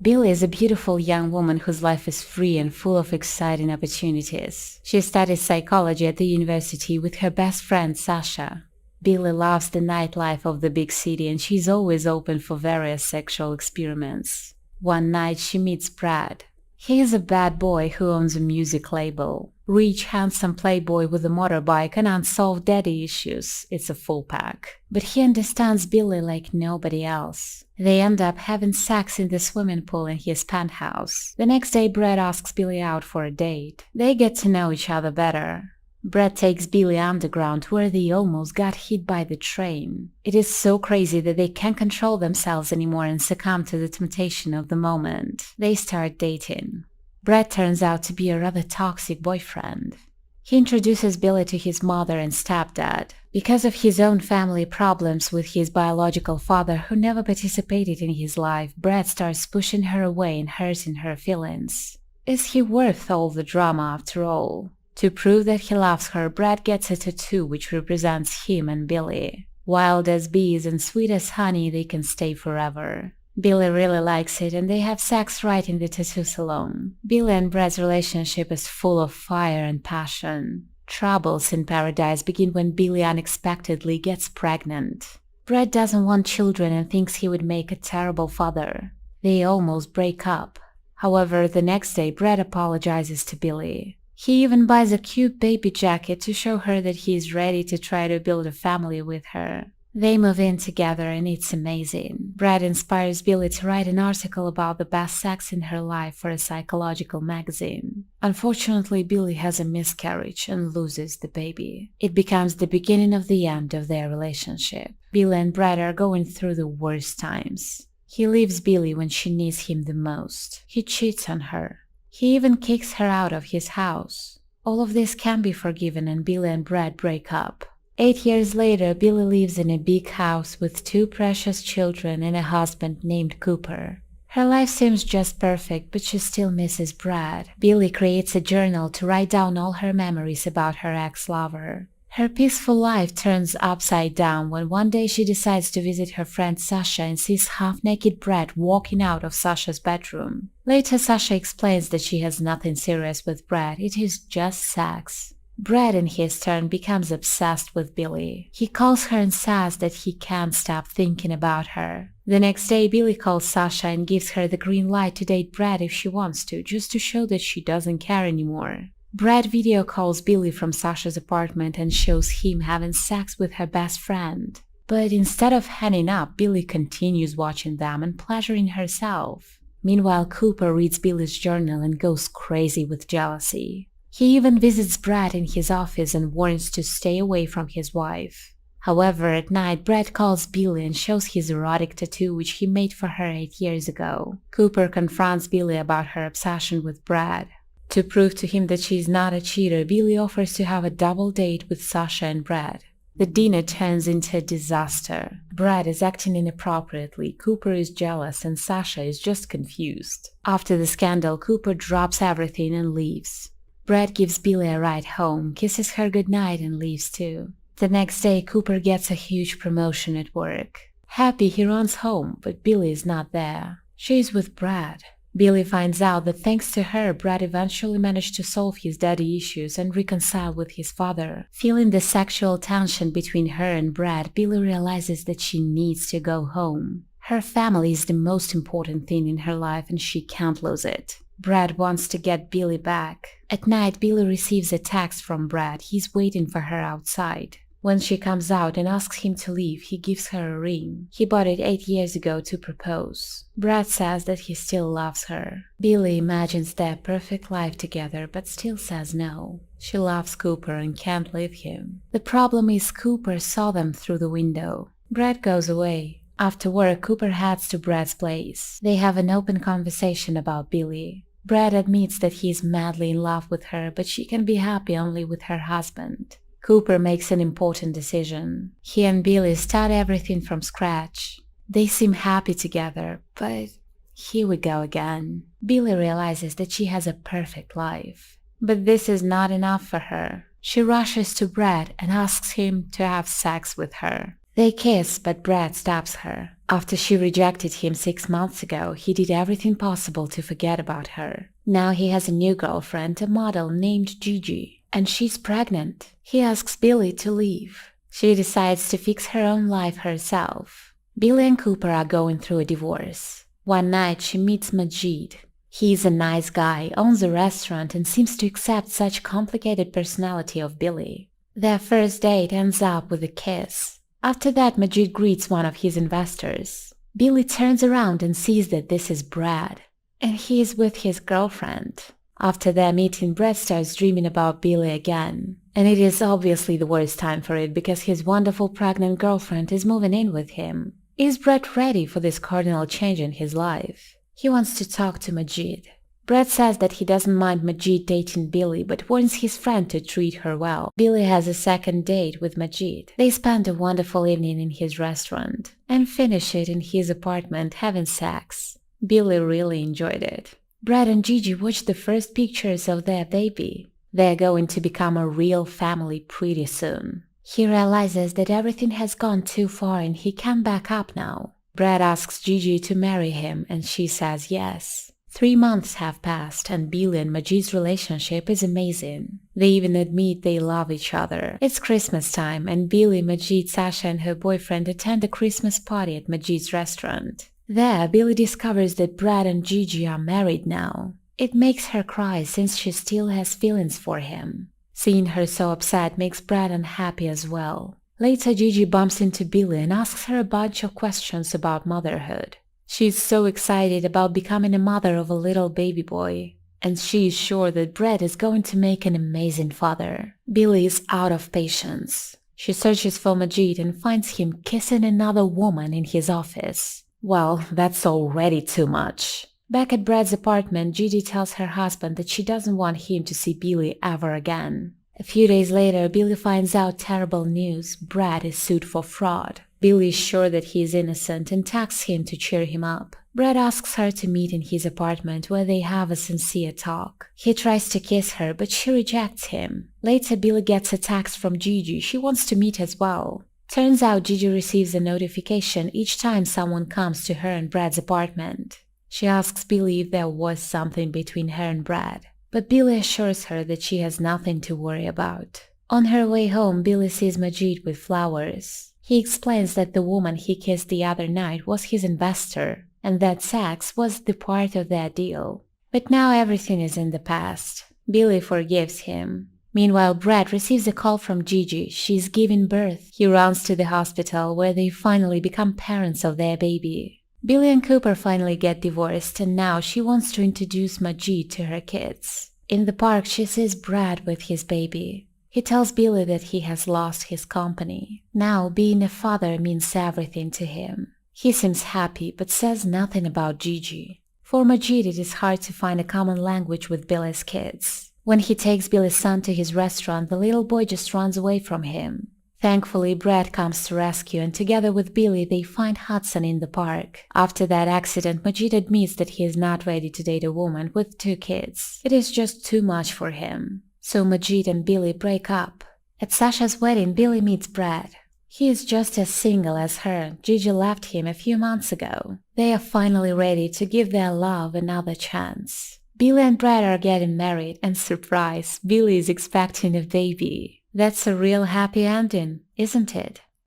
Billie is a beautiful young woman whose life is free and full of exciting opportunities. She studies psychology at the university with her best friend Sasha. Billie loves the nightlife of the big city and she's always open for various sexual experiments. One night she meets Brad. He is a bad boy who owns a music label. Rich, handsome playboy with a motorbike and unsolved daddy issues. It's a full pack. But he understands Billie like nobody else. They end up having sex in the swimming pool in his penthouse. The next day, Brad asks Billie out for a date. They get to know each other better. Brad takes Billie underground where they almost got hit by the train. It is so crazy that they can't control themselves anymore and succumb to the temptation of the moment. They start dating. Brad turns out to be a rather toxic boyfriend. He introduces Billie to his mother and stepdad. Because of his own family problems with his biological father who never participated in his life, Brad starts pushing her away and hurting her feelings. Is he worth all the drama after all? To prove that he loves her, Brad gets a tattoo which represents him and Billie. Wild as bees and sweet as honey, they can stay forever. Billie really likes it and they have sex right in the tattoo salon. Billie and Brad's relationship is full of fire and passion. Troubles in paradise begin when Billie unexpectedly gets pregnant. Brad doesn't want children and thinks he would make a terrible father. They almost break up. However, the next day Brad apologizes to Billie. He even buys a cute baby jacket to show her that he is ready to try to build a family with her. They move in together and it's amazing. Brad inspires Billie to write an article about the best sex in her life for a psychological magazine. Unfortunately, Billie has a miscarriage and loses the baby. It becomes the beginning of the end of their relationship. Billie and Brad are going through the worst times. He leaves Billie when she needs him the most. He cheats on her. He even kicks her out of his house. All of this can be forgiven and Billie and Brad break up. 8 years later, Billie lives in a big house with 2 precious children and a husband named Cooper. Her life seems just perfect, but she still misses Brad. Billie creates a journal to write down all her memories about her ex-lover. Her peaceful life turns upside down when one day she decides to visit her friend Sasha and sees half-naked Brad walking out of Sasha's bedroom. Later, Sasha explains that she has nothing serious with Brad, it is just sex. Brad, in his turn, becomes obsessed with Billie. He calls her and says that he can't stop thinking about her. The next day, Billie calls Sasha and gives her the green light to date Brad if she wants to, just to show that she doesn't care anymore. Brad video calls Billie from Sasha's apartment and shows him having sex with her best friend. But instead of hanging up, Billie continues watching them and pleasuring herself. Meanwhile, Cooper reads Billie's journal and goes crazy with jealousy. He even visits Brad in his office and warns to stay away from his wife. However, at night, Brad calls Billie and shows his erotic tattoo which he made for her 8 years ago. Cooper confronts Billie about her obsession with Brad. To prove to him that she is not a cheater, Billie offers to have a double date with Sasha and Brad. The dinner turns into a disaster. Brad is acting inappropriately, Cooper is jealous, and Sasha is just confused. After the scandal, Cooper drops everything and leaves. Brad gives Billie a ride home, kisses her goodnight, and leaves too. The next day, Cooper gets a huge promotion at work. Happy, he runs home, but Billie is not there. She is with Brad. Billie finds out that thanks to her, Brad eventually managed to solve his daddy issues and reconcile with his father. Feeling the sexual tension between her and Brad, Billie realizes that she needs to go home. Her family is the most important thing in her life and she can't lose it. Brad wants to get Billie back. At night, Billie receives a text from Brad. He's waiting for her outside. When she comes out and asks him to leave, he gives her a ring. He bought it 8 years ago to propose. Brad says that he still loves her. Billie imagines their perfect life together but still says no. She loves Cooper and can't leave him. The problem is Cooper saw them through the window. Brad goes away. After work, Cooper heads to Brad's place. They have an open conversation about Billie. Brad admits that he is madly in love with her, but she can be happy only with her husband. Cooper makes an important decision. He and Billie start everything from scratch. They seem happy together, but here we go again. Billie realizes that she has a perfect life. But this is not enough for her. She rushes to Brad and asks him to have sex with her. They kiss, but Brad stops her. After she rejected him 6 months ago, he did everything possible to forget about her. Now he has a new girlfriend, a model named Gigi, and she's pregnant. He asks Billie to leave. She decides to fix her own life herself. Billie and Cooper are going through a divorce. One night she meets Majid. He's a nice guy, owns a restaurant, and seems to accept such complicated personality of Billie. Their first date ends up with a kiss. After that, Majid greets one of his investors. Billie turns around and sees that this is Brad, and he is with his girlfriend. After their meeting, Brad starts dreaming about Billie again. And it is obviously the worst time for it because his wonderful pregnant girlfriend is moving in with him. Is Brad ready for this cardinal change in his life? He wants to talk to Majid. Brad says that he doesn't mind Majid dating Billie, but warns his friend to treat her well. Billie has a second date with Majid. They spend a wonderful evening in his restaurant and finish it in his apartment having sex. Billie really enjoyed it. Brad and Gigi watch the first pictures of their baby. They're going to become a real family pretty soon. He realizes that everything has gone too far and he can't back up now. Brad asks Gigi to marry him and she says yes. 3 months have passed and Billie and Majid's relationship is amazing. They even admit they love each other. It's Christmas time and Billie, Majid, Sasha and her boyfriend attend a Christmas party at Majid's restaurant. There, Billie discovers that Brad and Gigi are married now. It makes her cry since she still has feelings for him. Seeing her so upset makes Brad unhappy as well. Later, Gigi bumps into Billie and asks her a bunch of questions about motherhood. She's so excited about becoming a mother of a little baby boy, and she is sure that Brad is going to make an amazing father. Billie is out of patience. She searches for Majid and finds him kissing another woman in his office. Well, that's already too much. Back at Brad's apartment, Gigi tells her husband that she doesn't want him to see Billie ever again. A few days later, Billie finds out terrible news. Brad is sued for fraud. Billie is sure that he is innocent and texts him to cheer him up. Brad asks her to meet in his apartment where they have a sincere talk. He tries to kiss her, but she rejects him. Later, Billie gets a text from Gigi. She wants to meet as well. Turns out Gigi receives a notification each time someone comes to her and Brad's apartment. She asks Billie if there was something between her and Brad, but Billie assures her that she has nothing to worry about. On her way home, Billie sees Majid with flowers. He explains that the woman he kissed the other night was his investor, and that sex was the part of their deal. But now everything is in the past. Billie forgives him. Meanwhile, Brad receives a call from Gigi. She's giving birth. He runs to the hospital where they finally become parents of their baby. Billie and Cooper finally get divorced and now she wants to introduce Majid to her kids. In the park, she sees Brad with his baby. He tells Billie that he has lost his company. Now, being a father means everything to him. He seems happy but says nothing about Gigi. For Majid, it is hard to find a common language with Billie's kids. When he takes Billie's son to his restaurant, the little boy just runs away from him. Thankfully, Brad comes to rescue and together with Billie, they find Hudson in the park. After that accident, Majid admits that he is not ready to date a woman with 2 kids. It is just too much for him. So Majid and Billie break up. At Sasha's wedding, Billie meets Brad. He is just as single as her. Gigi left him a few months ago. They are finally ready to give their love another chance. Billie and Brad are getting married and surprise, Billie is expecting a baby. That's a real happy ending, isn't it?